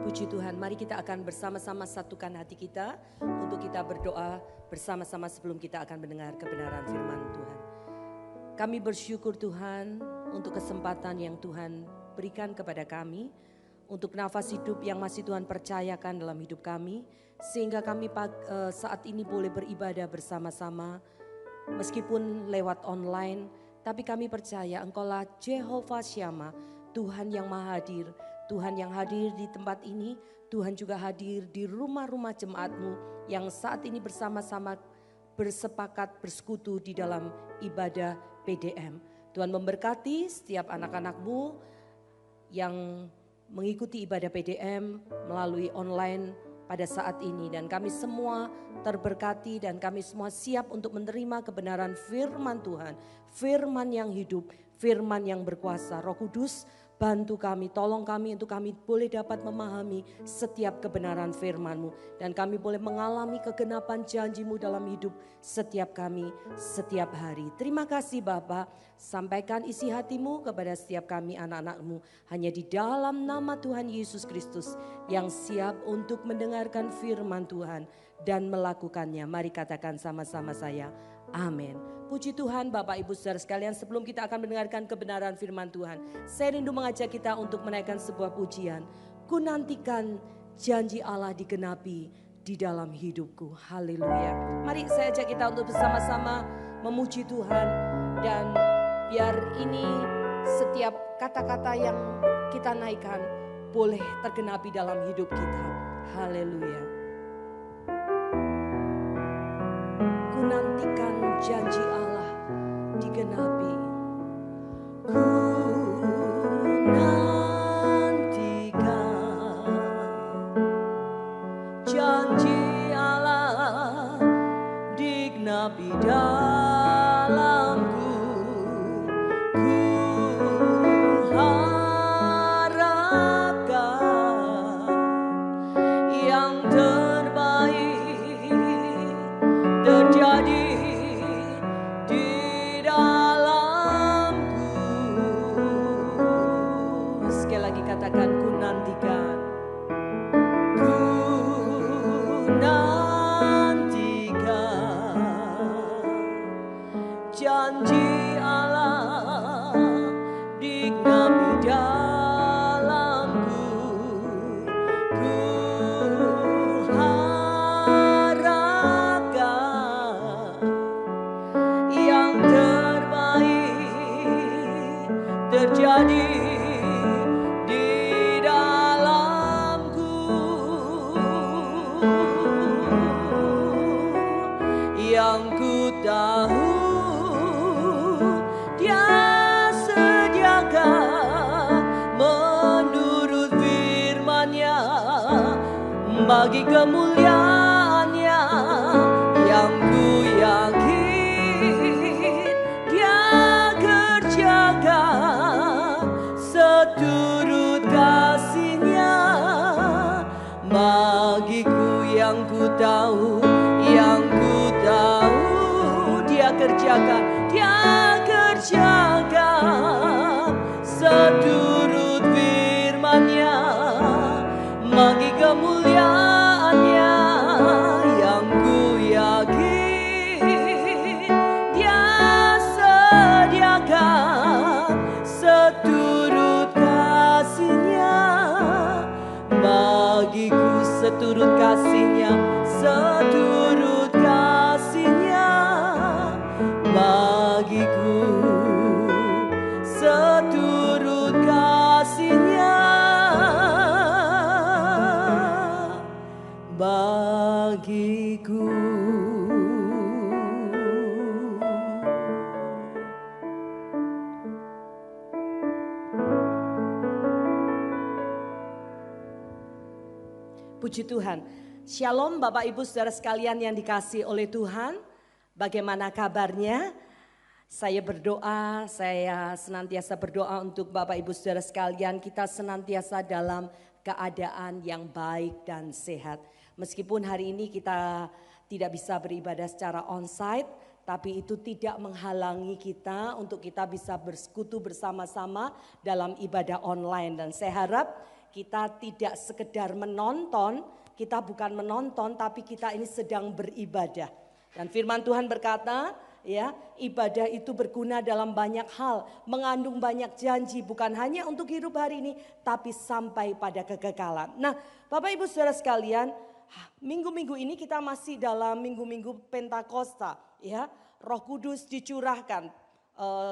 Puji Tuhan, mari kita akan bersama-sama satukan hati kita untuk kita berdoa bersama-sama sebelum kita akan mendengar kebenaran firman Tuhan. Kami bersyukur Tuhan untuk kesempatan yang Tuhan berikan kepada kami, untuk nafas hidup yang masih Tuhan percayakan dalam hidup kami, sehingga kami saat ini boleh beribadah bersama-sama, meskipun lewat online, tapi kami percaya Engkaulah Jehovah Syama, Tuhan yang Maha Hadir, Tuhan yang hadir di tempat ini, Tuhan juga hadir di rumah-rumah jemaat-Mu yang saat ini bersama-sama bersepakat bersekutu di dalam ibadah PDM. Tuhan memberkati setiap anak-anak-Mu yang mengikuti ibadah PDM melalui online pada saat ini. Dan kami semua terberkati dan kami semua siap untuk menerima kebenaran firman Tuhan. Firman yang hidup, firman yang berkuasa. Roh Kudus, bantu kami, tolong kami untuk kami boleh dapat memahami setiap kebenaran firman-Mu. Dan kami boleh mengalami kegenapan janji-Mu dalam hidup setiap kami, setiap hari. Terima kasih Bapa, sampaikan isi hati-Mu kepada setiap kami anak-anak-Mu. Hanya di dalam nama Tuhan Yesus Kristus yang siap untuk mendengarkan firman Tuhan dan melakukannya. Mari katakan sama-sama saya, amin. Puji Tuhan Bapak Ibu Saudara sekalian, sebelum kita akan mendengarkan kebenaran firman Tuhan, saya rindu mengajak kita untuk menaikkan sebuah pujian. Ku nantikan janji Allah digenapi di dalam hidupku. Haleluya. Mari saya ajak kita untuk bersama-sama memuji Tuhan, dan biar ini setiap kata-kata yang kita naikkan boleh tergenapi dalam hidup kita. Haleluya. Ku nantikan janji Allah digenapi. Ku nantikan janji Allah digenapi dalamku. Ku harapkan yang terbaik terjadi di dalamku. Sekali lagi katakan, ku nantikan. Ku nantikan janji Allah digenapi dalamku. Ku harapkan yang terbaik terjadi di dalamku. Yang ku tahu Dia sediakan menurut firman-Nya bagi kemuliaan-Nya. Yang ku yakin Dia kerjakan seturut kasih-Nya bagiku. Yang ku tahu, yang ku tahu Dia kerjakan, Dia kerjakan seturut firman-Nya bagi kemuliaan-Nya. Yang ku yakin Dia sediakan seturut kasih-Nya bagiku. Seturut kasih-Nya, seturut kasih-Nya bagiku. Seturut kasih-Nya bagiku. Puji Tuhan. Shalom Bapak Ibu Saudara sekalian yang dikasihi oleh Tuhan. Bagaimana kabarnya? Saya berdoa, saya senantiasa berdoa untuk Bapak Ibu Saudara sekalian, kita senantiasa dalam keadaan yang baik dan sehat. Meskipun hari ini kita tidak bisa beribadah secara onsite, tapi itu tidak menghalangi kita untuk kita bisa bersekutu bersama-sama dalam ibadah online. Dan saya harap kita tidak sekedar menonton, kita bukan menonton tapi kita ini sedang beribadah. Dan firman Tuhan berkata, ya, ibadah itu berguna dalam banyak hal, mengandung banyak janji, bukan hanya untuk hidup hari ini tapi sampai pada kekekalan. Nah, Bapak Ibu Saudara sekalian, minggu-minggu ini kita masih dalam minggu-minggu Pentakosta, ya. Roh Kudus dicurahkan.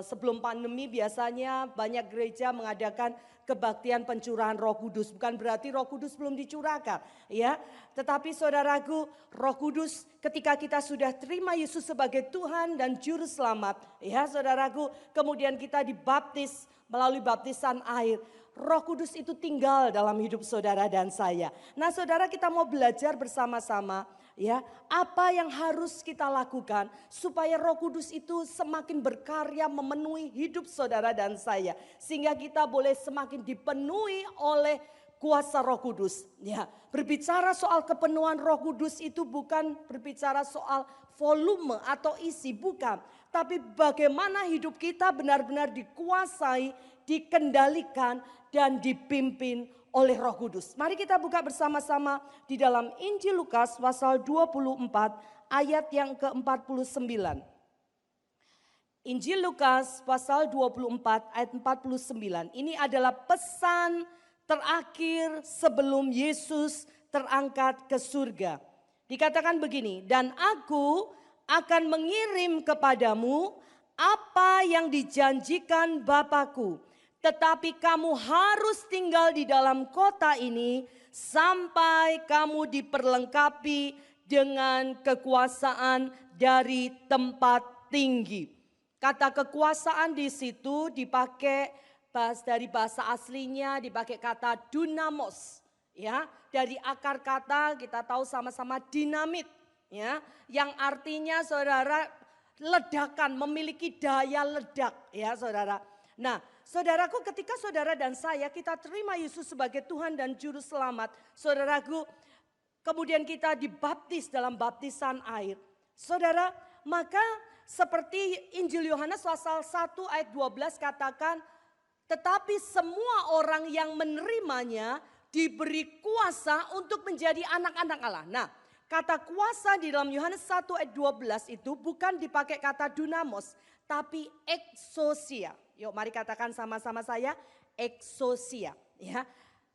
Sebelum pandemi biasanya banyak gereja mengadakan kebaktian pencurahan Roh Kudus. Bukan berarti Roh Kudus belum dicurahkan, ya. Tetapi saudaraku, Roh Kudus ketika kita sudah terima Yesus sebagai Tuhan dan Juru Selamat, ya saudaraku, kemudian kita dibaptis melalui baptisan air. Roh Kudus itu tinggal dalam hidup saudara dan saya. Nah, saudara, kita mau belajar bersama-sama, ya, apa yang harus kita lakukan supaya Roh Kudus itu semakin berkarya memenuhi hidup saudara dan saya, sehingga kita boleh semakin dipenuhi oleh kuasa Roh Kudus. Ya, berbicara soal kepenuhan Roh Kudus itu bukan berbicara soal volume atau isi, bukan, tapi bagaimana hidup kita benar-benar dikuasai, dikendalikan dan dipimpin oleh Roh Kudus. Mari kita buka bersama-sama di dalam Injil Lukas pasal 24 ayat yang ke-49. Injil Lukas pasal 24 ayat 49. Ini adalah pesan terakhir sebelum Yesus terangkat ke surga. Dikatakan begini, dan aku akan mengirim kepadamu apa yang dijanjikan Bapakku. Tetapi kamu harus tinggal di dalam kota ini sampai kamu diperlengkapi dengan kekuasaan dari tempat tinggi. Kata kekuasaan di situ dipakai dari bahasa aslinya, dipakai kata dunamos, ya. Dari akar kata kita tahu sama-sama dinamit, ya, yang artinya saudara ledakan, memiliki daya ledak, ya saudara. Nah, saudaraku, ketika saudara dan saya kita terima Yesus sebagai Tuhan dan Juru Selamat, saudaraku, kemudian kita dibaptis dalam baptisan air. Saudara, maka seperti Injil Yohanes pasal 1 ayat 12 katakan, tetapi semua orang yang menerimanya diberi kuasa untuk menjadi anak-anak Allah. Nah, kata kuasa di dalam Yohanes 1 ayat 12 itu bukan dipakai kata dunamos, tapi exousia. Yuk mari katakan sama-sama saya, exousia, ya.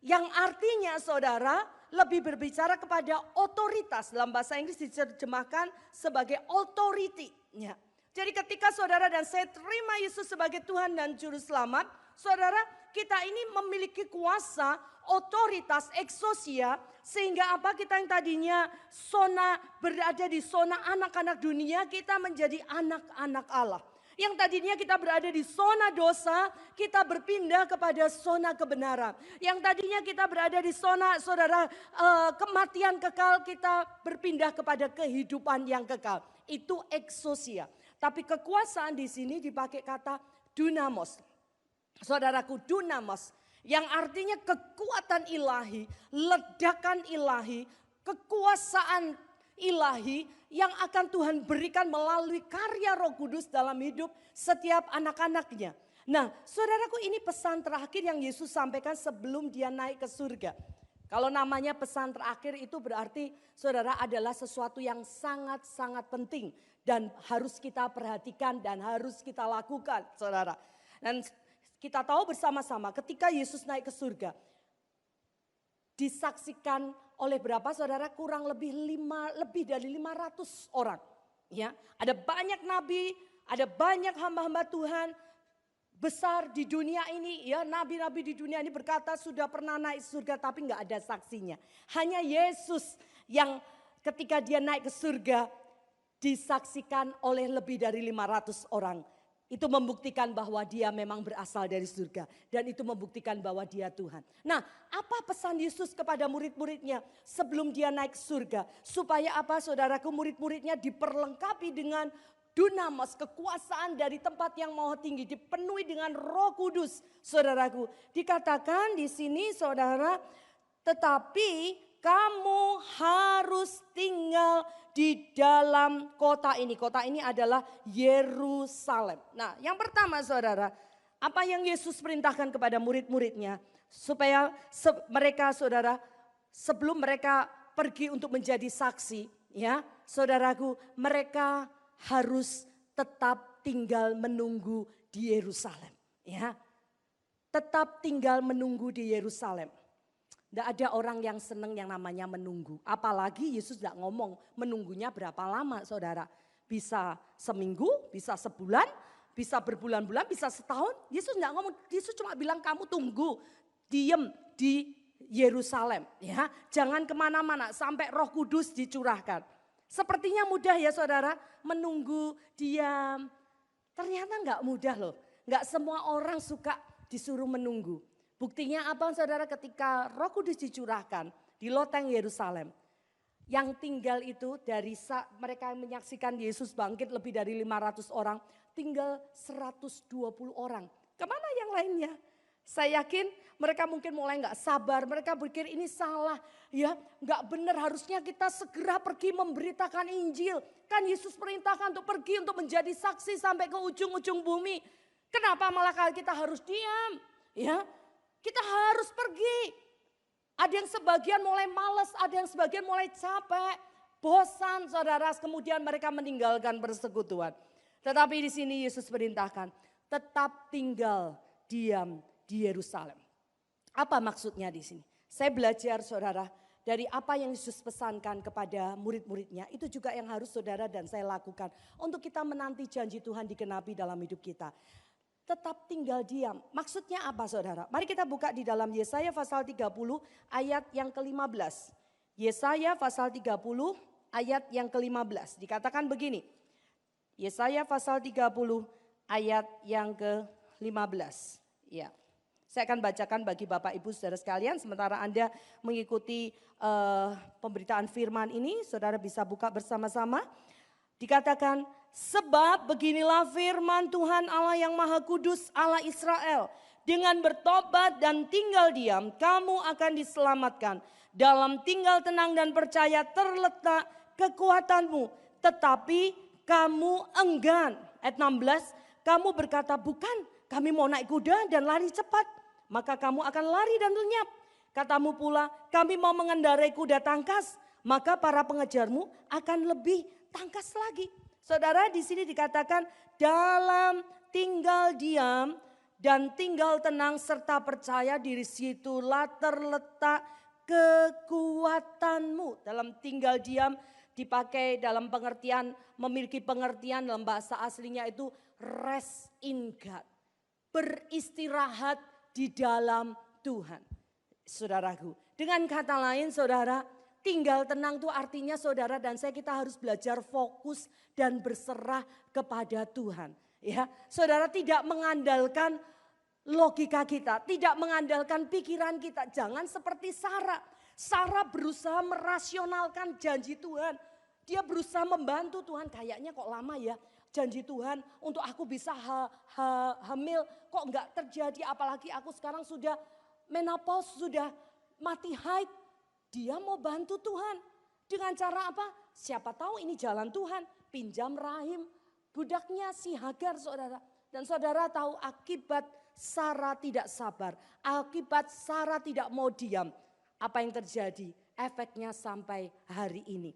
Yang artinya saudara lebih berbicara kepada otoritas, dalam bahasa Inggris diterjemahkan sebagai authority, ya. Jadi ketika saudara dan saya terima Yesus sebagai Tuhan dan Juru Selamat, saudara, kita ini memiliki kuasa, otoritas, exousia, sehingga apa, kita yang tadinya berada di zona anak-anak dunia, kita menjadi anak-anak Allah. Yang tadinya kita berada di zona dosa, kita berpindah kepada zona kebenaran. Yang tadinya kita berada di zona, saudara, kematian kekal, kita berpindah kepada kehidupan yang kekal. Itu exousia. Tapi kekuasaan di sini dipakai kata dunamos. Saudaraku, dunamos yang artinya kekuatan ilahi, ledakan ilahi, kekuasaan ilahi yang akan Tuhan berikan melalui karya Roh Kudus dalam hidup setiap anak-anaknya. Nah, saudaraku, ini pesan terakhir yang Yesus sampaikan sebelum dia naik ke surga. Kalau namanya pesan terakhir itu berarti saudara adalah sesuatu yang sangat-sangat penting dan harus kita perhatikan dan harus kita lakukan, saudara. Dan kita tahu bersama-sama ketika Yesus naik ke surga, disaksikan oleh berapa saudara? Kurang lebih dari 500 orang. Ya, ada banyak nabi, ada banyak hamba-hamba Tuhan besar di dunia ini, ya, nabi-nabi di dunia ini berkata sudah pernah naik surga tapi nggak ada saksinya. Hanya Yesus yang ketika dia naik ke surga disaksikan oleh lebih dari 500 orang. Itu membuktikan bahwa dia memang berasal dari surga. Dan itu membuktikan bahwa dia Tuhan. Nah, apa pesan Yesus kepada murid-muridnya sebelum dia naik ke surga? Supaya apa, saudaraku, murid-muridnya diperlengkapi dengan dunamos, kekuasaan dari tempat yang maha tinggi. Dipenuhi dengan Roh Kudus, saudaraku. Dikatakan di sini, saudara, tetapi kamu harus tinggal di dalam kota ini. Kota ini adalah Yerusalem. Nah, yang pertama saudara, apa yang Yesus perintahkan kepada murid-muridnya? Supaya mereka saudara, sebelum mereka pergi untuk menjadi saksi, ya saudaraku, mereka harus tetap tinggal menunggu di Yerusalem. Ya, tetap tinggal menunggu di Yerusalem. Tidak ada orang yang senang yang namanya menunggu. Apalagi Yesus tidak ngomong menunggunya berapa lama saudara. Bisa seminggu, bisa sebulan, bisa berbulan-bulan, bisa setahun. Yesus tidak ngomong, Yesus cuma bilang kamu tunggu, diam di Yerusalem. Ya, jangan kemana-mana sampai Roh Kudus dicurahkan. Sepertinya mudah ya saudara, menunggu diam. Ternyata enggak mudah loh. Enggak semua orang suka disuruh menunggu. Buktinya apa saudara, ketika Roh Kudus dicurahkan di loteng Yerusalem. Yang tinggal itu dari mereka menyaksikan Yesus bangkit lebih dari 500 orang. Tinggal 120 orang. Kemana yang lainnya? Saya yakin mereka mungkin mulai enggak sabar. Mereka berpikir ini salah, ya enggak benar, harusnya kita segera pergi memberitakan Injil. Kan Yesus perintahkan untuk pergi untuk menjadi saksi sampai ke ujung-ujung bumi. Kenapa malah kita harus diam? Ya, kita harus pergi. Ada yang sebagian mulai malas, ada yang sebagian mulai capek, bosan saudara. Kemudian mereka meninggalkan persekutuan. Tetapi di sini Yesus perintahkan tetap tinggal diam di Yerusalem. Apa maksudnya di sini? Saya belajar saudara dari apa yang Yesus pesankan kepada murid-muridnya. Itu juga yang harus saudara dan saya lakukan untuk kita menanti janji Tuhan digenapi dalam hidup kita. Tetap tinggal diam. Maksudnya apa saudara? Mari kita buka di dalam Yesaya pasal 30 ayat yang ke-15. Yesaya pasal 30 ayat yang ke-15. Dikatakan begini. Yesaya pasal 30 ayat yang ke-15. Ya. Saya akan bacakan bagi Bapak Ibu Saudara sekalian. Sementara Anda mengikuti pemberitaan firman ini, saudara bisa buka bersama-sama. Dikatakan, sebab beginilah firman Tuhan Allah yang Maha Kudus, Allah Israel. Dengan bertobat dan tinggal diam, kamu akan diselamatkan. Dalam tinggal tenang dan percaya terletak kekuatanmu. Tetapi kamu enggan. Ayat 16, kamu berkata, bukan, kami mau naik kuda dan lari cepat. Maka kamu akan lari dan lenyap. Katamu pula, kami mau mengendarai kuda tangkas. Maka para pengejarmu akan lebih tangkas lagi. Saudara, di sini dikatakan dalam tinggal diam dan tinggal tenang serta percaya, diri situlah terletak kekuatanmu. Dalam tinggal diam dipakai dalam pengertian, memiliki pengertian dalam bahasa aslinya itu rest in God. Beristirahat di dalam Tuhan. Saudaraku, dengan kata lain saudara, tinggal tenang itu artinya saudara dan saya kita harus belajar fokus dan berserah kepada Tuhan. Ya, saudara, tidak mengandalkan logika kita, tidak mengandalkan pikiran kita. Jangan seperti Sarah. Sarah berusaha merasionalkan janji Tuhan. Dia berusaha membantu Tuhan, kayaknya kok lama ya janji Tuhan untuk aku bisa hamil kok enggak terjadi, apalagi aku sekarang sudah menopause, sudah mati haid. Dia mau bantu Tuhan dengan cara apa? Siapa tahu ini jalan Tuhan, pinjam rahim budaknya si Hagar saudara. Dan saudara tahu akibat Sarah tidak sabar, akibat Sarah tidak mau diam. Apa yang terjadi? Efeknya sampai hari ini.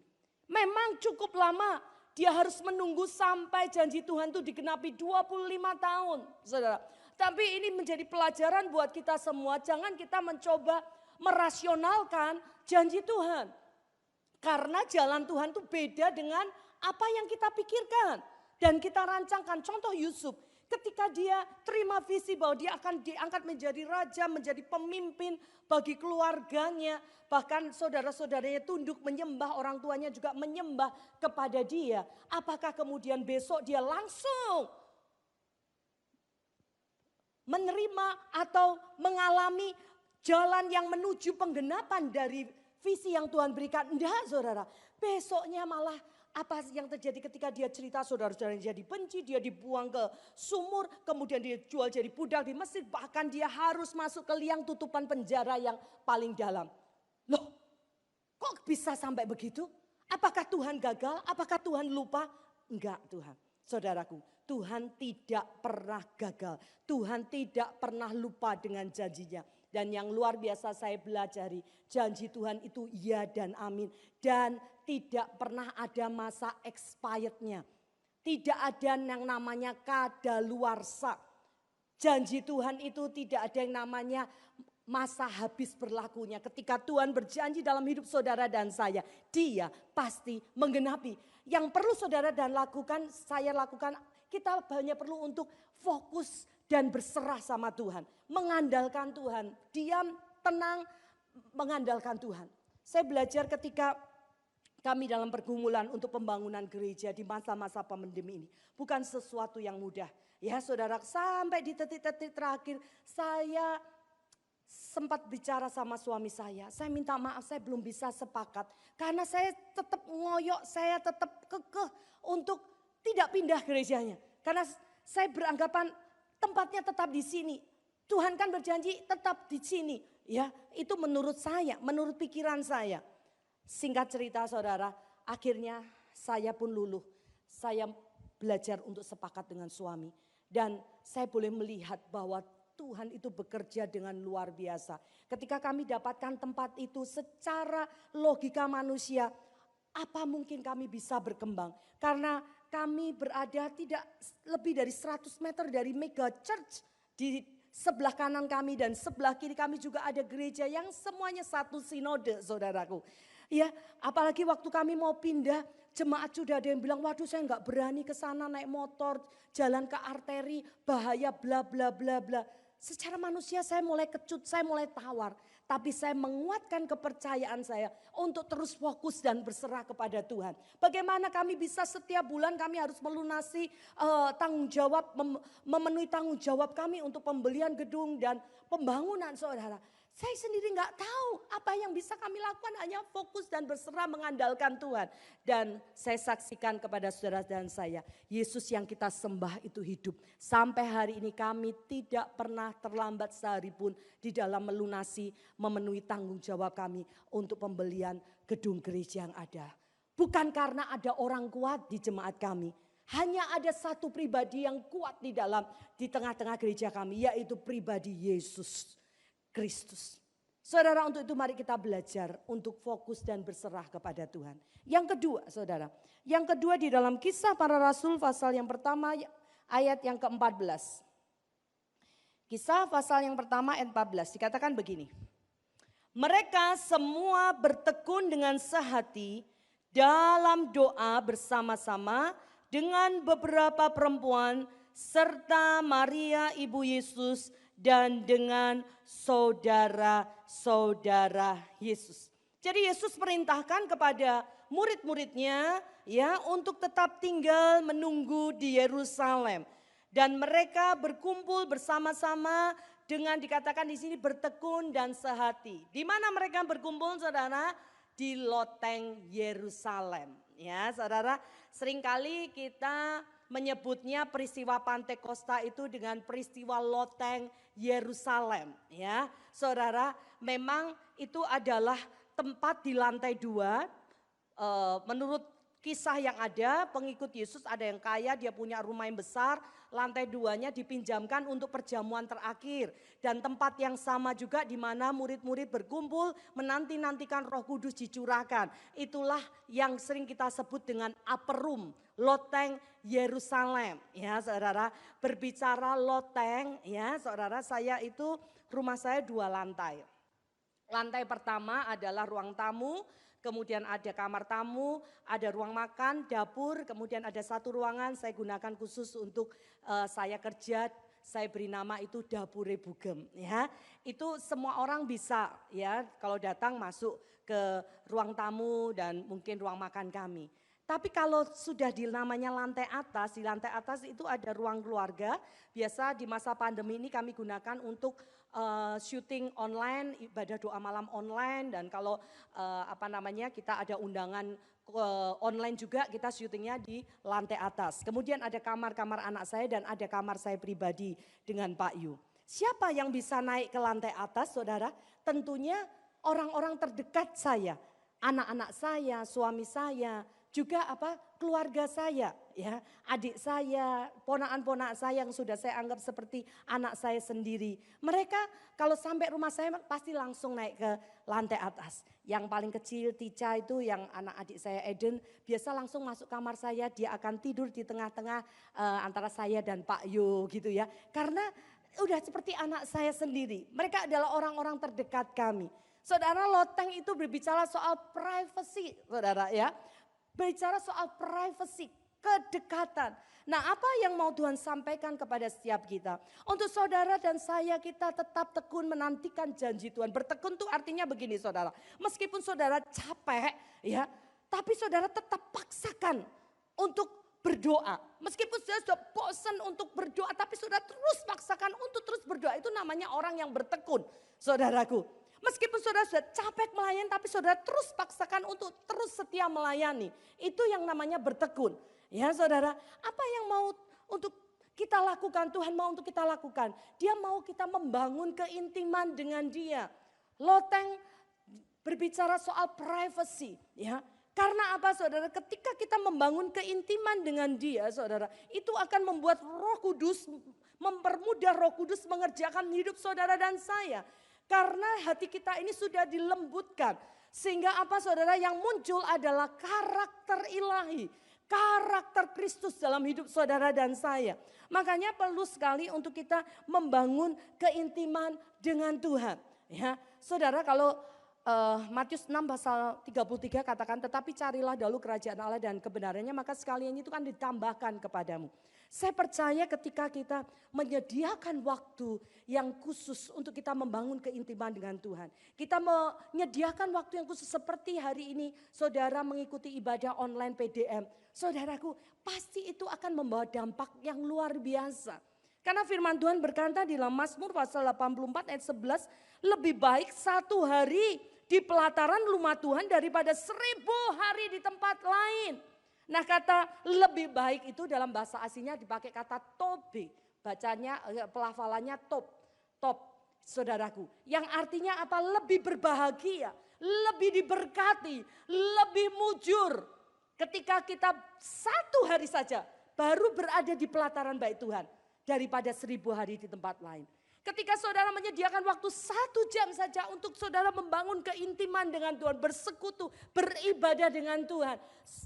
Memang cukup lama, dia harus menunggu sampai janji Tuhan itu digenapi 25 tahun, saudara. Tapi ini menjadi pelajaran buat kita semua, jangan kita mencoba merasionalkan janji Tuhan. Karena jalan Tuhan itu beda dengan apa yang kita pikirkan dan kita rancangkan. Contoh Yusuf, ketika dia terima visi bahwa dia akan diangkat menjadi raja, menjadi pemimpin bagi keluarganya. Bahkan saudara-saudaranya tunduk menyembah, orang tuanya juga menyembah kepada dia. Apakah kemudian besok dia langsung menerima atau mengalami jalan yang menuju penggenapan dari visi yang Tuhan berikan? Enggak saudara, besoknya malah apa yang terjadi ketika dia cerita saudara-saudaranya dia dibenci, dia dibuang ke sumur, kemudian dia jual jadi budak di Mesir, bahkan dia harus masuk ke liang tutupan penjara yang paling dalam. Loh, kok bisa sampai begitu? Apakah Tuhan gagal? Apakah Tuhan lupa? Enggak Tuhan. Saudaraku, Tuhan tidak pernah gagal. Tuhan tidak pernah lupa dengan janjinya. Dan yang luar biasa saya pelajari, janji Tuhan itu iya dan amin. Dan tidak pernah ada masa expirednya. Tidak ada yang namanya kadaluarsa. Janji Tuhan itu tidak ada yang namanya masa habis berlakunya. Ketika Tuhan berjanji dalam hidup saudara dan saya, Dia pasti menggenapi. Yang perlu saudara dan lakukan, saya lakukan, kita hanya perlu untuk fokus dan berserah sama Tuhan. Mengandalkan Tuhan, diam, tenang, mengandalkan Tuhan. Saya belajar ketika kami dalam pergumulan untuk pembangunan gereja di masa-masa pandemi ini. Bukan sesuatu yang mudah. Ya saudara, sampai di titik-titik terakhir saya sempat bicara sama suami saya minta maaf saya belum bisa sepakat. Karena saya tetap ngoyok, saya tetap kekeh untuk tidak pindah gerejanya. Karena saya beranggapan tempatnya tetap di sini. Tuhan kan berjanji tetap di sini. Ya, itu menurut saya, menurut pikiran saya. Singkat cerita saudara, akhirnya saya pun luluh. Saya belajar untuk sepakat dengan suami. Dan saya boleh melihat bahwa Tuhan itu bekerja dengan luar biasa. Ketika kami dapatkan tempat itu secara logika manusia, apa mungkin kami bisa berkembang? Karena kami berada tidak lebih dari 100 meter dari mega church. Di sebelah kanan kami dan sebelah kiri kami juga ada gereja yang semuanya satu sinode saudaraku. Ya, apalagi waktu kami mau pindah, jemaat sudah ada yang bilang, waduh saya nggak berani ke sana naik motor, jalan ke arteri, bahaya bla bla bla bla. Secara manusia saya mulai kecut, saya mulai tawar. Tapi saya menguatkan kepercayaan saya untuk terus fokus dan berserah kepada Tuhan. Bagaimana kami bisa setiap bulan kami harus melunasi tanggung jawab, memenuhi tanggung jawab kami untuk pembelian gedung dan pembangunan saudara. Saya sendiri nggak tahu apa yang bisa kami lakukan, hanya fokus dan berserah mengandalkan Tuhan. Dan saya saksikan kepada saudara dan saya, Yesus yang kita sembah itu hidup. Sampai hari ini kami tidak pernah terlambat sehari pun di dalam melunasi, memenuhi tanggung jawab kami untuk pembelian gedung gereja yang ada. Bukan karena ada orang kuat di jemaat kami. Hanya ada satu pribadi yang kuat di tengah-tengah gereja kami, yaitu pribadi Yesus Kristus. Saudara, untuk itu mari kita belajar untuk fokus dan berserah kepada Tuhan. Yang kedua saudara, yang kedua di dalam Kisah Para Rasul pasal yang pertama ayat yang ke-14. Kisah pasal yang pertama ayat 14 dikatakan begini. Mereka semua bertekun dengan sehati dalam doa bersama-sama dengan beberapa perempuan serta Maria ibu Yesus dan dengan saudara-saudara Yesus. Jadi Yesus perintahkan kepada murid-muridnya ya untuk tetap tinggal menunggu di Yerusalem. Dan mereka berkumpul bersama-sama dengan dikatakan di sini bertekun dan sehati. Di mana mereka berkumpul saudara? Di loteng Yerusalem. Ya saudara, seringkali kita menyebutnya peristiwa Pantekosta itu dengan peristiwa loteng Yerusalem. Ya, saudara, memang itu adalah tempat di lantai 2. Menurut kisah yang ada, pengikut Yesus ada yang kaya, dia punya rumah yang besar, lantai 2-nya dipinjamkan untuk perjamuan terakhir. Dan tempat yang sama juga di mana murid-murid berkumpul menanti-nantikan Roh Kudus dicurahkan. Itulah yang sering kita sebut dengan upper room, loteng Yerusalem. Ya saudara, berbicara loteng, ya saudara, saya itu rumah saya 2 lantai. Lantai pertama adalah ruang tamu, kemudian ada kamar tamu, ada ruang makan, dapur, kemudian ada satu ruangan saya gunakan khusus untuk saya kerja. Saya beri nama itu dapur bugem ya. Itu semua orang bisa ya kalau datang masuk ke ruang tamu dan mungkin ruang makan kami. Tapi kalau sudah di namanya lantai atas, di lantai atas itu ada ruang keluarga. Biasa di masa pandemi ini kami gunakan untuk syuting online, ibadah doa malam online, dan kalau kita ada undangan online juga, kita syutingnya di lantai atas. Kemudian ada kamar-kamar anak saya dan ada kamar saya pribadi dengan Pak Yu. Siapa yang bisa naik ke lantai atas saudara? Tentunya orang-orang terdekat saya, anak-anak saya, suami saya, juga keluarga saya ya, adik saya, ponakan-ponakan saya yang sudah saya anggap seperti anak saya sendiri. Mereka kalau sampai rumah saya pasti langsung naik ke lantai atas. Yang paling kecil Tica itu yang anak adik saya Eden, biasa langsung masuk kamar saya, dia akan tidur di tengah-tengah antara saya dan Pak Yo gitu ya. Karena udah seperti anak saya sendiri. Mereka adalah orang-orang terdekat kami. Saudara, loteng itu berbicara soal privacy, saudara ya. Berbicara soal privacy, kedekatan. Nah, apa yang mau Tuhan sampaikan kepada setiap kita? Untuk saudara dan saya, kita tetap tekun menantikan janji Tuhan. Bertekun itu artinya begini saudara. Meskipun saudara capek ya, tapi saudara tetap paksakan untuk berdoa. Meskipun saudara sudah bosan untuk berdoa, tapi saudara terus paksakan untuk terus berdoa. Itu namanya orang yang bertekun, saudaraku. Meskipun saudara sudah capek melayani, tapi saudara terus paksakan untuk terus setia melayani. Itu yang namanya bertekun. Ya saudara, apa yang mau untuk kita lakukan, Tuhan mau untuk kita lakukan. Dia mau kita membangun keintiman dengan dia. Loteng berbicara soal privacy. Ya. Karena apa saudara, ketika kita membangun keintiman dengan dia saudara, itu akan membuat Roh Kudus, mempermudah Roh Kudus mengerjakan hidup saudara dan saya. Karena hati kita ini sudah dilembutkan. Sehingga apa saudara, yang muncul adalah karakter ilahi. Karakter Kristus dalam hidup saudara dan saya. Makanya perlu sekali untuk kita membangun keintiman dengan Tuhan. Ya, saudara, kalau Matius 6 pasal 33 katakan, tetapi carilah dahulu kerajaan Allah dan kebenarannya, maka sekalian itu kan ditambahkan kepadamu. Saya percaya ketika kita menyediakan waktu yang khusus untuk kita membangun keintiman dengan Tuhan. Kita menyediakan waktu yang khusus seperti hari ini saudara mengikuti ibadah online PDM. Saudaraku, pasti itu akan membawa dampak yang luar biasa. Karena firman Tuhan berkata di dalam Mazmur pasal 84 ayat 11, lebih baik satu hari di pelataran rumah Tuhan daripada 1000 hari di tempat lain. Nah, kata lebih baik itu dalam bahasa aslinya dipakai kata tobe. Bacanya, pelafalannya top, saudaraku. Yang artinya apa? Lebih berbahagia, lebih diberkati, lebih mujur. Ketika kita satu hari saja baru berada di pelataran bait Tuhan. Daripada 1000 hari di tempat lain. Ketika saudara menyediakan waktu 1 jam saja untuk saudara membangun keintiman dengan Tuhan, bersekutu, beribadah dengan Tuhan.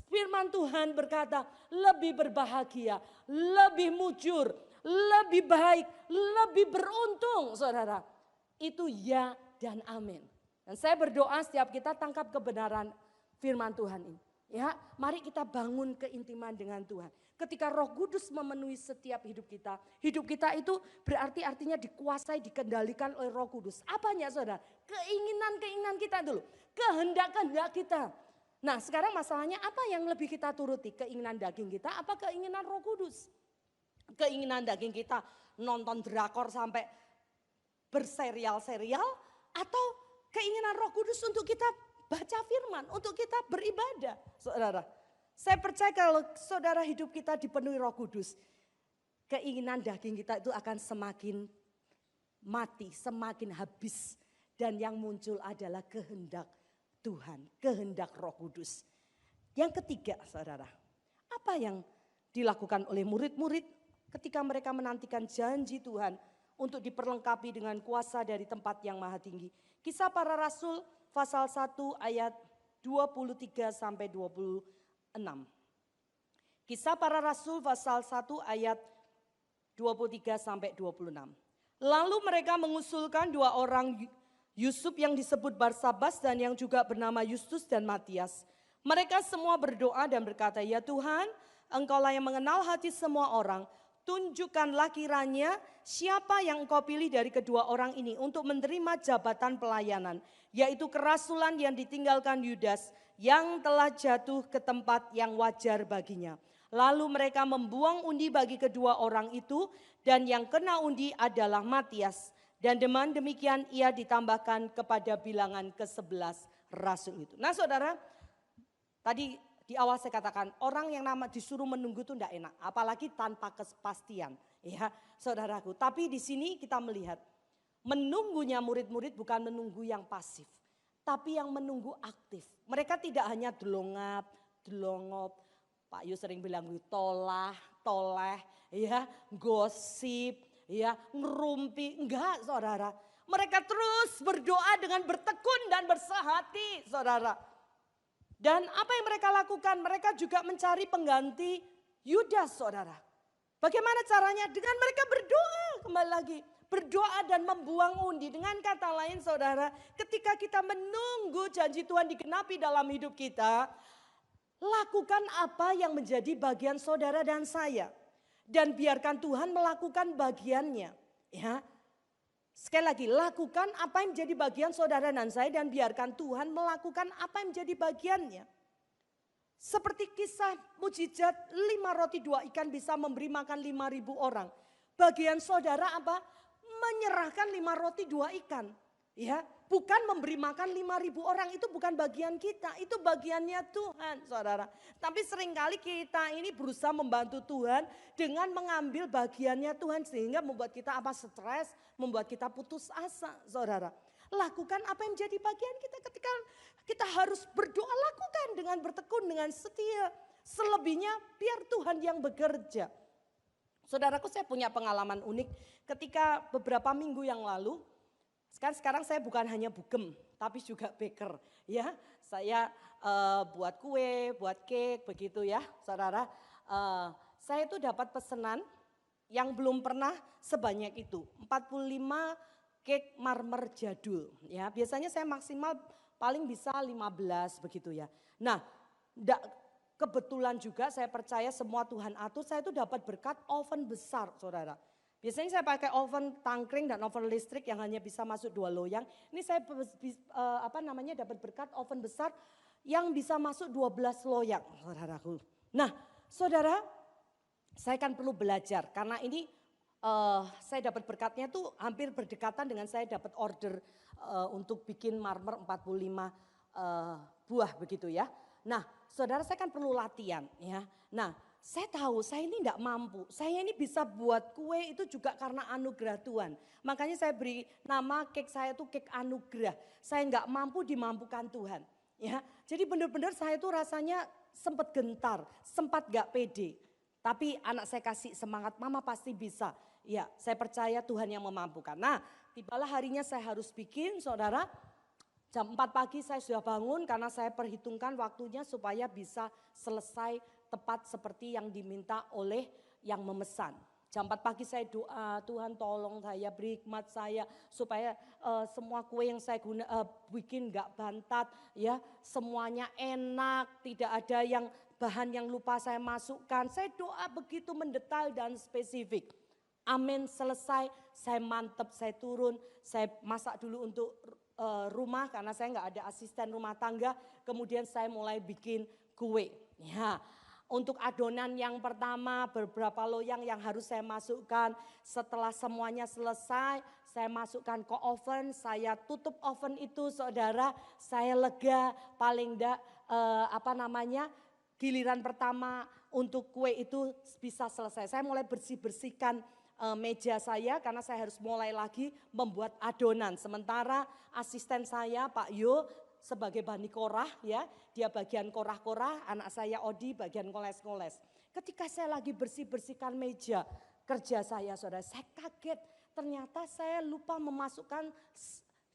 Firman Tuhan berkata, lebih berbahagia, lebih mujur, lebih baik, lebih beruntung saudara. Itu ya dan amin. Dan saya berdoa setiap kita tangkap kebenaran firman Tuhan ini. Ya, mari kita bangun keintiman dengan Tuhan. Ketika Roh Kudus memenuhi setiap hidup kita itu berarti artinya dikuasai, dikendalikan oleh Roh Kudus. Apanya saudara? Keinginan-keinginan kita dulu, kehendak-kehendak kita. Nah, sekarang masalahnya apa yang lebih kita turuti? Keinginan daging kita apa keinginan Roh Kudus? Keinginan daging kita nonton drakor sampai berserial-serial atau keinginan Roh Kudus untuk kita baca firman, untuk kita beribadah, saudara. Saya percaya kalau saudara hidup kita dipenuhi Roh Kudus, keinginan daging kita itu akan semakin mati, semakin habis. Dan yang muncul adalah kehendak Tuhan, kehendak Roh Kudus. Yang ketiga saudara, apa yang dilakukan oleh murid-murid ketika mereka menantikan janji Tuhan untuk diperlengkapi dengan kuasa dari tempat yang maha tinggi. Kisah Para Rasul pasal 1 ayat 23 sampai 26. Kisah Para Rasul pasal 1 ayat 23 sampai 26. Lalu mereka mengusulkan 2 orang Yusuf yang disebut Barsabas dan yang juga bernama Justus dan Matias. Mereka semua berdoa dan berkata, ya Tuhan, Engkaulah yang mengenal hati semua orang. Tunjukkanlah kiranya siapa yang Engkau pilih dari kedua orang ini untuk menerima jabatan pelayanan. Yaitu kerasulan yang ditinggalkan Yudas yang telah jatuh ke tempat yang wajar baginya. Lalu mereka membuang undi bagi kedua orang itu dan yang kena undi adalah Matias. Dan dengan demikian ia ditambahkan kepada bilangan ke-11 rasul itu. Nah saudara, tadi di awal saya katakan orang yang disuruh menunggu itu tidak enak. Apalagi tanpa kepastian ya saudaraku. Tapi di sini kita melihat menunggunya murid-murid bukan menunggu yang pasif. Tapi yang menunggu aktif. Mereka tidak hanya delongap, delongop, Pak Yu sering bilang toleh, ya, gosip, ya, ngerumpi. Enggak, saudara. Mereka terus berdoa dengan bertekun dan bersehati, saudara. Dan apa yang mereka lakukan? Mereka juga mencari pengganti Yudas, saudara. Bagaimana caranya? Dengan mereka berdoa, kembali lagi. Berdoa dan membuang undi. Dengan kata lain, saudara, ketika kita menunggu janji Tuhan digenapi dalam hidup kita, lakukan apa yang menjadi bagian saudara dan saya. Dan biarkan Tuhan melakukan bagiannya. Ya. Sekali lagi, lakukan apa yang menjadi bagian saudara dan saya dan biarkan Tuhan melakukan apa yang menjadi bagiannya. Seperti kisah mujizat 5 roti 2 ikan bisa memberi makan 5.000 orang. Bagian saudara apa? Menyerahkan 5 roti 2 ikan. Ya, bukan memberi makan 5.000 orang, itu bukan bagian kita, itu bagiannya Tuhan, saudara. Tapi seringkali kita ini berusaha membantu Tuhan dengan mengambil bagiannya Tuhan sehingga membuat kita apa? Stres, membuat kita putus asa, saudara. Lakukan apa yang menjadi bagian kita ketika kita harus berdoa, lakukan dengan bertekun, dengan setia. Selebihnya biar Tuhan yang bekerja. Saudaraku, saya punya pengalaman unik ketika beberapa minggu yang lalu. Sekarang saya bukan hanya bugem, tapi juga baker. Ya, saya buat kue, buat cake, begitu ya, saudara. Saya itu dapat pesanan yang belum pernah sebanyak itu. 45 cake marmer jadul. Ya, biasanya saya maksimal paling bisa 15 begitu ya. Nah, kebetulan juga saya percaya semua Tuhan atur, saya itu dapat berkat oven besar, saudara. Biasanya saya pakai oven tangkring dan oven listrik yang hanya bisa masuk 2 loyang. Ini saya dapat berkat oven besar yang bisa masuk 12 loyang, saudaraku. Nah, saudara, saya kan perlu belajar karena ini saya dapat berkatnya tuh hampir berdekatan dengan saya dapat order untuk bikin marmer 45 buah begitu ya. Nah, saudara, saya kan perlu latihan ya. Nah, saya tahu saya ini tidak mampu. Saya ini bisa buat kue itu juga karena anugerah Tuhan. Makanya saya beri nama cake saya itu cake anugerah. Saya nggak mampu dimampukan Tuhan. Ya, jadi benar-benar saya itu rasanya sempat gentar, sempat nggak pede. Tapi anak saya kasih semangat, mama pasti bisa. Ya, saya percaya Tuhan yang memampukan. Nah, tibalah harinya saya harus bikin, saudara. Jam 4 pagi saya sudah bangun karena saya perhitungkan waktunya supaya bisa selesai tepat seperti yang diminta oleh yang memesan. Jam 4 pagi saya doa, Tuhan tolong saya, beri hikmat saya supaya semua kue yang saya bikin gak bantat, ya, semuanya enak, tidak ada yang bahan yang lupa saya masukkan. Saya doa begitu mendetail dan spesifik. Amin, selesai, saya mantep, saya turun, saya masak dulu untuk rumah karena saya nggak ada asisten rumah tangga. Kemudian saya mulai bikin kue. Ya, untuk adonan yang pertama beberapa loyang yang harus saya masukkan. Setelah semuanya selesai, saya masukkan ke oven, saya tutup oven itu, saudara. Saya lega, paling enggak giliran pertama untuk kue itu bisa selesai. Saya mulai bersihkan meja saya karena saya harus mulai lagi membuat adonan. Sementara asisten saya Pak Yo sebagai Bani Korah, ya, dia bagian korah-korah, anak saya Odi bagian ngoles-ngoles. Ketika saya lagi bersihkan meja kerja saya, saudara, saya kaget. Ternyata saya lupa memasukkan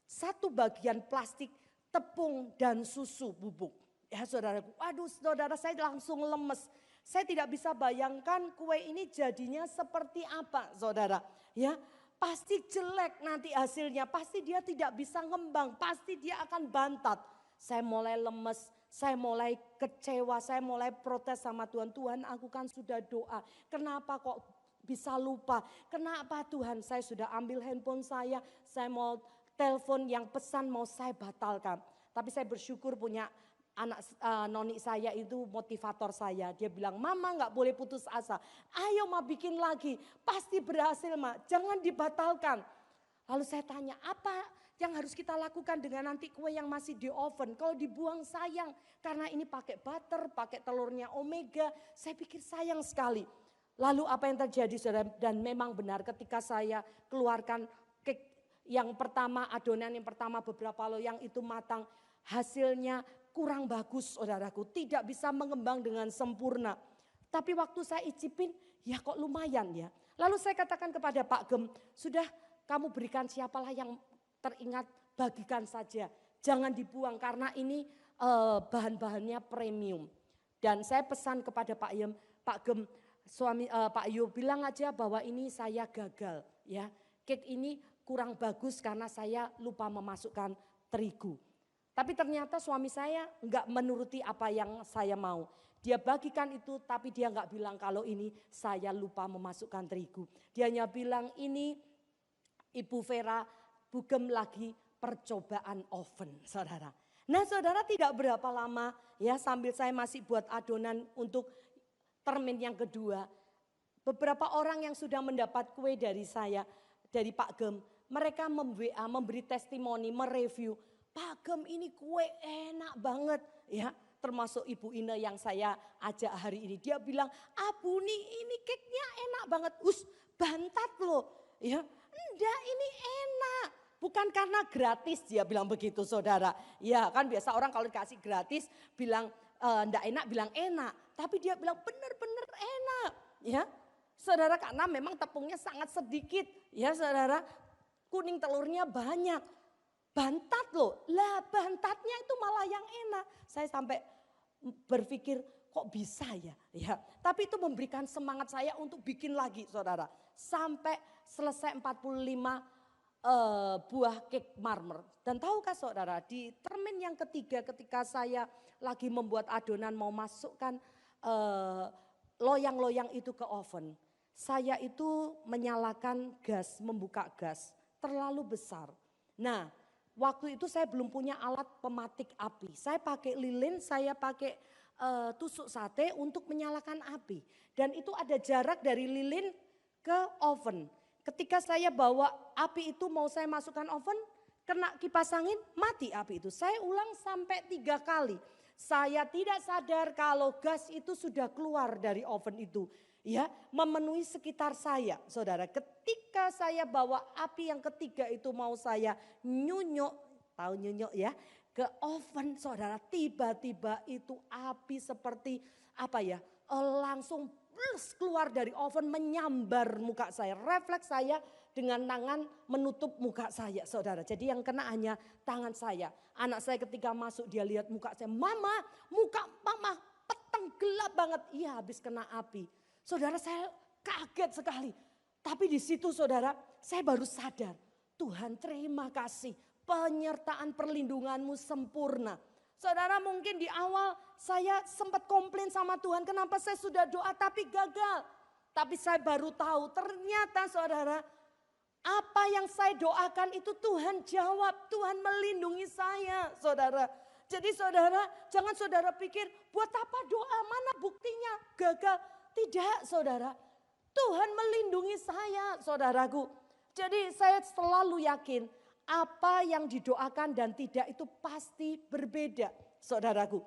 satu bagian plastik tepung dan susu bubuk. Ya, saudara, waduh, saudara, saya langsung lemes. Saya tidak bisa bayangkan kue ini jadinya seperti apa, saudara. Ya, pasti jelek nanti hasilnya, pasti dia tidak bisa ngembang, pasti dia akan bantat. Saya mulai lemes, saya mulai kecewa, saya mulai protes sama Tuhan. Tuhan, aku kan sudah doa, kenapa kok bisa lupa? Kenapa Tuhan, saya sudah ambil handphone saya mau telepon yang pesan mau saya batalkan. Tapi saya bersyukur punya anak noni saya itu motivator saya. Dia bilang, mama gak boleh putus asa. Ayo ma bikin lagi, pasti berhasil ma, jangan dibatalkan. Lalu saya tanya, apa yang harus kita lakukan dengan nanti kue yang masih di oven? Kalau dibuang sayang, karena ini pakai butter, pakai telurnya omega, saya pikir sayang sekali. Lalu apa yang terjadi, saudara? Dan memang benar ketika saya keluarkan cake yang pertama, adonan yang pertama beberapa loyang itu matang, hasilnya kurang bagus saudaraku, tidak bisa mengembang dengan sempurna. Tapi waktu saya icipin, ya kok lumayan ya. Lalu saya katakan kepada Pak Gem, sudah kamu berikan siapalah yang teringat, bagikan saja. Jangan dibuang karena ini bahan-bahannya premium. Dan saya pesan kepada Pak Gem, Pak Yo bilang aja bahwa ini saya gagal ya. Cake ini kurang bagus karena saya lupa memasukkan terigu. Tapi ternyata suami saya enggak menuruti apa yang saya mau. Dia bagikan itu tapi dia enggak bilang kalau ini saya lupa memasukkan terigu. Dia hanya bilang ini Ibu Vera bugem lagi percobaan oven saudara. Nah saudara tidak berapa lama ya sambil saya masih buat adonan untuk termin yang kedua. Beberapa orang yang sudah mendapat kue dari saya, dari Pak Gem. Mereka memberi testimoni, mereview. Pak Gem ini kue enak banget ya. Termasuk Ibu Ine yang saya ajak hari ini. Dia bilang, Bu nih ini cake-nya enak banget. Bantat loh. Ya, enggak ini enak. Bukan karena gratis dia bilang begitu saudara. Ya kan biasa orang kalau dikasih gratis bilang enggak enak bilang enak. Tapi dia bilang benar-benar enak. Ya saudara karena memang tepungnya sangat sedikit. Ya saudara kuning telurnya banyak. Bantat loh, lah bantatnya itu malah yang enak. Saya sampai berpikir kok bisa ya. Tapi itu memberikan semangat saya untuk bikin lagi saudara. Sampai selesai 45 buah cake marmer. Dan tahukah saudara di termin yang ketiga ketika saya lagi membuat adonan mau masukkan loyang-loyang itu ke oven. Saya itu menyalakan gas, membuka gas terlalu besar. Nah waktu itu saya belum punya alat pematik api. Saya pakai lilin, saya pakai tusuk sate untuk menyalakan api. Dan itu ada jarak dari lilin ke oven. Ketika saya bawa api itu mau saya masukkan oven, kena kipas angin, mati api itu. Saya ulang sampai 3 kali. Saya tidak sadar kalau gas itu sudah keluar dari oven itu. Ya, memenuhi sekitar saya, saudara. Ketika saya bawa api yang ketiga itu mau saya nyunyuk, tahu nyunyuk ya, ke oven, saudara. Tiba-tiba itu api seperti apa ya, langsung keluar dari oven menyambar muka saya. Refleks saya dengan tangan menutup muka saya, saudara. Jadi yang kena hanya tangan saya. Anak saya ketika masuk dia lihat muka saya, mama, muka mama peteng gelap banget. Iya habis kena api. Saudara saya kaget sekali. Tapi di situ saudara saya baru sadar. Tuhan terima kasih penyertaan perlindunganmu sempurna. Saudara mungkin di awal saya sempat komplain sama Tuhan. Kenapa saya sudah doa tapi gagal. Tapi saya baru tahu ternyata saudara apa yang saya doakan itu Tuhan jawab. Tuhan melindungi saya saudara. Jadi saudara jangan saudara pikir buat apa doa mana buktinya gagal. Tidak saudara, Tuhan melindungi saya saudaraku. Jadi saya selalu yakin apa yang didoakan dan tidak itu pasti berbeda saudaraku.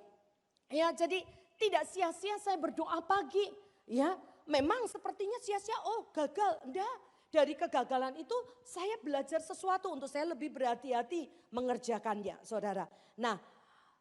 Ya jadi tidak sia-sia saya berdoa pagi. Ya memang sepertinya sia-sia gagal. Enggak, dari kegagalan itu saya belajar sesuatu untuk saya lebih berhati-hati mengerjakannya saudara. Nah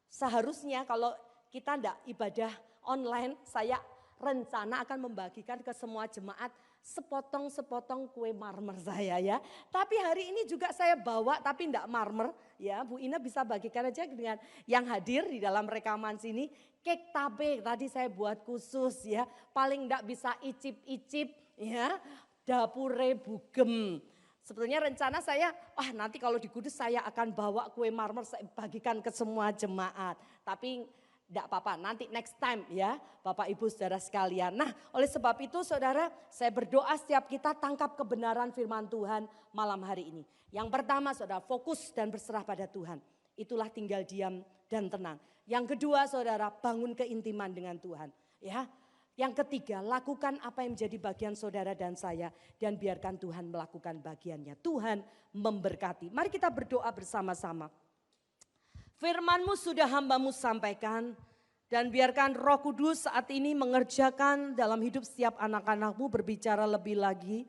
seharusnya kalau kita enggak ibadah online saya rencana akan membagikan ke semua jemaat sepotong-sepotong kue marmer saya ya. Tapi hari ini juga saya bawa tapi enggak marmer ya. Bu Ina bisa bagikan aja dengan yang hadir di dalam rekaman sini. Cake tabe tadi saya buat khusus ya. Paling enggak bisa icip-icip ya. Dapure bugem. Sebetulnya rencana saya, nanti kalau di Kudus saya akan bawa kue marmer saya bagikan ke semua jemaat. Tapi tidak apa-apa, nanti next time ya Bapak Ibu Saudara sekalian. Nah oleh sebab itu saudara saya berdoa setiap kita tangkap kebenaran firman Tuhan malam hari ini. Yang pertama saudara fokus dan berserah pada Tuhan. Itulah tinggal diam dan tenang. Yang kedua saudara bangun keintiman dengan Tuhan. Ya. Yang ketiga lakukan apa yang menjadi bagian saudara dan saya. Dan biarkan Tuhan melakukan bagiannya. Tuhan memberkati. Mari kita berdoa bersama-sama. Firman-Mu sudah hamba-Mu sampaikan dan biarkan Roh Kudus saat ini mengerjakan dalam hidup setiap anak-anak-Mu berbicara lebih lagi.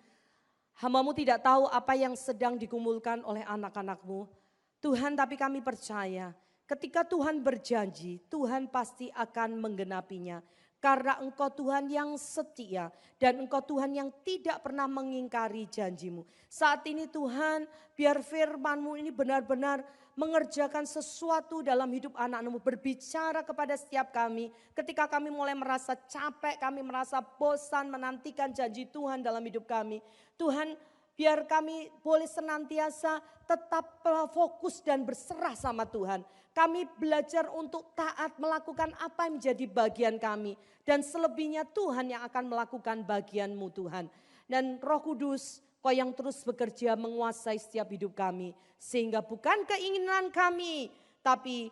Hamba-Mu tidak tahu apa yang sedang digumulkan oleh anak-anak-Mu. Tuhan tapi kami percaya ketika Tuhan berjanji, Tuhan pasti akan menggenapinya. Karena Engkau Tuhan yang setia dan Engkau Tuhan yang tidak pernah mengingkari janjimu. Saat ini Tuhan, biar firman-Mu ini benar-benar mengerjakan sesuatu dalam hidup anak-anak-Mu. Berbicara kepada setiap kami ketika kami mulai merasa capek, kami merasa bosan menantikan janji Tuhan dalam hidup kami. Tuhan, biar kami boleh senantiasa tetap fokus dan berserah sama Tuhan. Kami belajar untuk taat melakukan apa yang menjadi bagian kami. Dan selebihnya Tuhan yang akan melakukan bagian-Mu Tuhan. Dan Roh Kudus, Kau yang terus bekerja menguasai setiap hidup kami. Sehingga bukan keinginan kami, tapi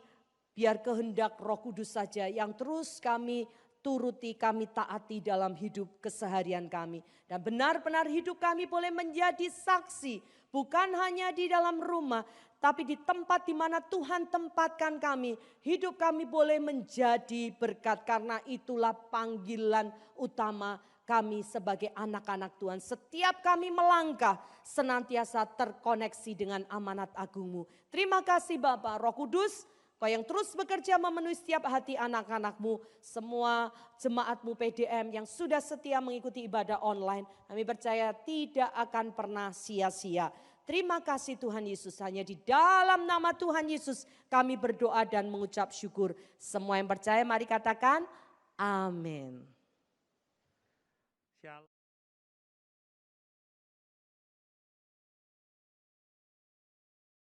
biar kehendak Roh Kudus saja yang terus kami turuti, kami taati dalam hidup keseharian kami. Dan benar-benar hidup kami boleh menjadi saksi. Bukan hanya di dalam rumah, tapi di tempat di mana Tuhan tempatkan kami. Hidup kami boleh menjadi berkat karena itulah panggilan utama kami sebagai anak-anak Tuhan. Setiap kami melangkah senantiasa terkoneksi dengan amanat agung-Mu. Terima kasih Bapak Roh Kudus. Kau yang terus bekerja memenuhi setiap hati anak-anak-Mu, semua jemaat-Mu PDM yang sudah setia mengikuti ibadah online, kami percaya tidak akan pernah sia-sia. Terima kasih Tuhan Yesus, hanya di dalam nama Tuhan Yesus kami berdoa dan mengucap syukur. Semua yang percaya mari katakan amin.